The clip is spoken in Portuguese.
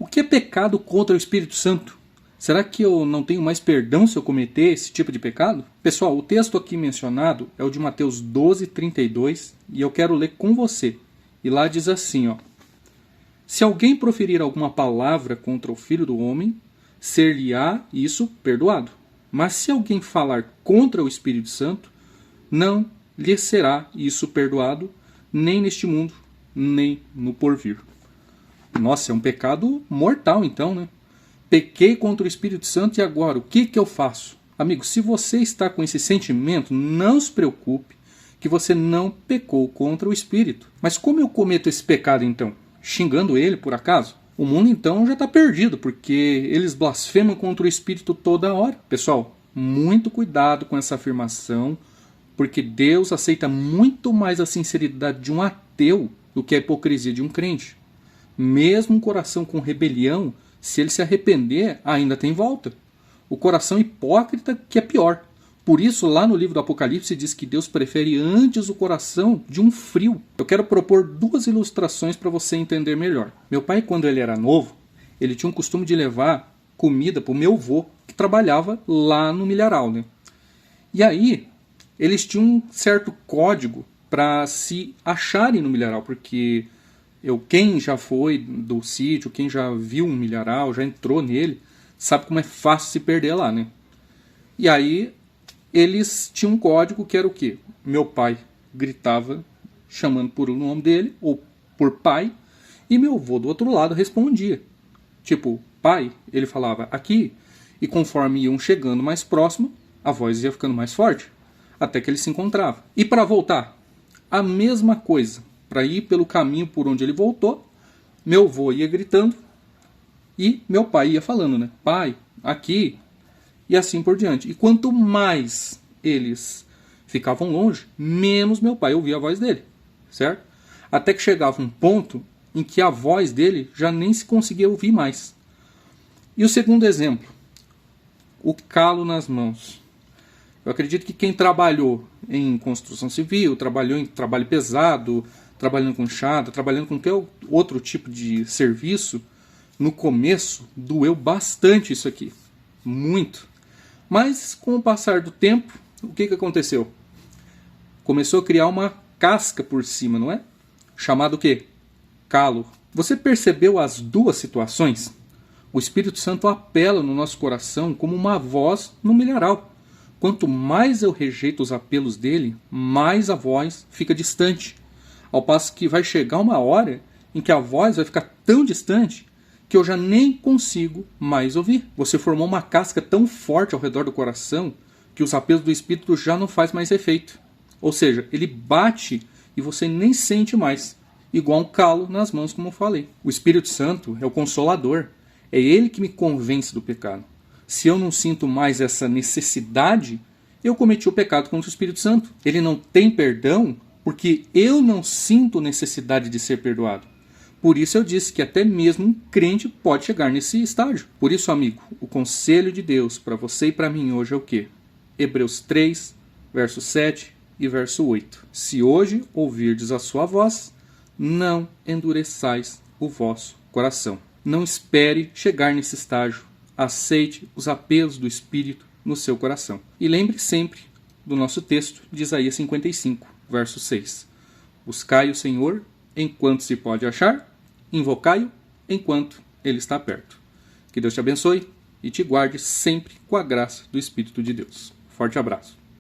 O que é pecado contra o Espírito Santo? Será que eu não tenho mais perdão se eu cometer esse tipo de pecado? Pessoal, o texto aqui mencionado é o de Mateus 12:32 e eu quero ler com você. E lá diz assim, ó: se alguém proferir alguma palavra contra o Filho do Homem, ser-lhe-á isso perdoado. Mas se alguém falar contra o Espírito Santo, não lhe será isso perdoado, nem neste mundo, nem no porvir. Nossa, é um pecado mortal então, né? Pequei contra o Espírito Santo e agora, o que eu faço? Amigo, se você está com esse sentimento, não se preocupe que você não pecou contra o Espírito. Mas como eu cometo esse pecado então? Xingando ele, por acaso? O mundo então já está perdido, porque eles blasfemam contra o Espírito toda hora. Pessoal, muito cuidado com essa afirmação, porque Deus aceita muito mais a sinceridade de um ateu do que a hipocrisia de um crente. Mesmo um coração com rebelião, se ele se arrepender, ainda tem volta. O coração hipócrita que é pior. Por isso, lá no livro do Apocalipse diz que Deus prefere antes o coração de um frio. Eu quero propor duas ilustrações para você entender melhor. Meu pai, quando ele era novo, ele tinha um costume de levar comida para o meu avô, que trabalhava lá no milharal, né? E aí, eles tinham um certo código para se acharem no milharal, porque quem já foi do sítio, quem já viu um milharal, já entrou nele, sabe como é fácil se perder lá, né? E aí, eles tinham um código que era o quê? Meu pai gritava, chamando por o nome dele, ou por pai, e meu avô do outro lado respondia. Tipo, pai, ele falava aqui, e conforme iam chegando mais próximo, a voz ia ficando mais forte, até que ele se encontrava. E para voltar, a mesma coisa. Para ir pelo caminho por onde ele voltou, meu avô ia gritando e meu pai ia falando, né? Pai, aqui, e assim por diante. E quanto mais eles ficavam longe, menos meu pai ouvia a voz dele, certo? Até que chegava um ponto em que a voz dele já nem se conseguia ouvir mais. E o segundo exemplo, o calo nas mãos. Eu acredito que quem trabalhou em construção civil, trabalhou em trabalho pesado, trabalhando com enxada, trabalhando com qualquer outro tipo de serviço, no começo doeu bastante isso aqui. Muito. Mas com o passar do tempo, o que aconteceu? Começou a criar uma casca por cima, não é? Chamado o quê? Calo. Você percebeu as duas situações? O Espírito Santo apela no nosso coração como uma voz no milharal. Quanto mais eu rejeito os apelos dele, mais a voz fica distante. Ao passo que vai chegar uma hora em que a voz vai ficar tão distante que eu já nem consigo mais ouvir. Você formou uma casca tão forte ao redor do coração que os apelos do Espírito já não faz mais efeito. Ou seja, ele bate e você nem sente mais. Igual um calo nas mãos, como eu falei. O Espírito Santo é o Consolador. É ele que me convence do pecado. Se eu não sinto mais essa necessidade, eu cometi o pecado contra o Espírito Santo. Ele não tem perdão porque eu não sinto necessidade de ser perdoado. Por isso eu disse que até mesmo um crente pode chegar nesse estágio. Por isso, amigo, o conselho de Deus para você e para mim hoje é o quê? Hebreus 3, verso 7 e verso 8. Se hoje ouvirdes a sua voz, não endureçais o vosso coração. Não espere chegar nesse estágio. Aceite os apelos do Espírito no seu coração. E lembre sempre do nosso texto de Isaías 55, verso 6. Buscai o Senhor enquanto se pode achar, invocai-o enquanto ele está perto. Que Deus te abençoe e te guarde sempre com a graça do Espírito de Deus. Forte abraço.